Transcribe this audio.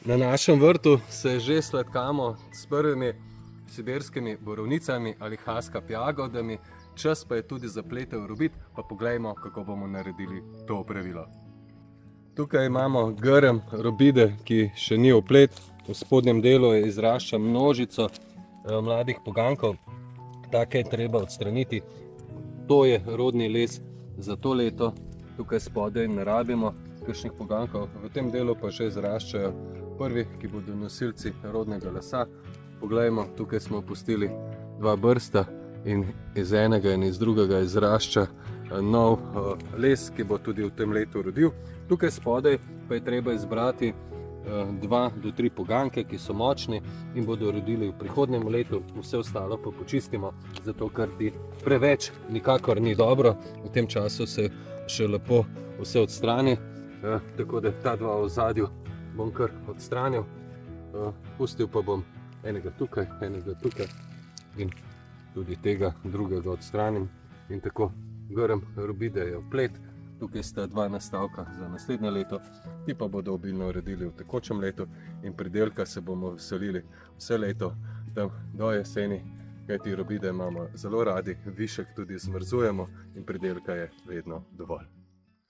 Na našem vrtu se že sladkamo s prvimi sibirskimi borovnicami ali haskap jagodami, čas pa je tudi za pletev robid, pa poglejmo, kako bomo naredili to opravilo. Tukaj imamo grm robide, ki še ni oplet. V spodnjem delu je izrašča množico mladih poganjkov. Take je treba odstraniti. To je rodni les za to leto. Tukaj spodaj ne rabimo kakšnih poganjkov. V tem delu pa že izraščajo prvi, ki bodo nosilci rodnega lesa. Poglejmo, tukaj smo pustili dva brsta in iz enega in iz drugega izrašča nov les, ki bo tudi v tem letu rodil. Tukaj spodaj pa je treba izbrati 2 do 3 poganjke, ki so močni in bodo rodili v prihodnjem letu. Vse ostalo pa počistimo, zato ker ti preveč nikakor ni dobro. V tem času se še lepo vse odstrani, tako da ta dva v ozadju bom kar odstranil. Pustil pa bom enega tukaj in tudi tega drugega odstranim. In tako, grm robide je oplet. Tukaj sta 2 nastavka za naslednje leto, ti pa bodo obilno rodili v tekočem letu in pridelka se bomo veselili vse leto tam do jeseni, kajti robide imamo zelo radi, višek tudi zmrzujemo in pridelka je vedno dovolj.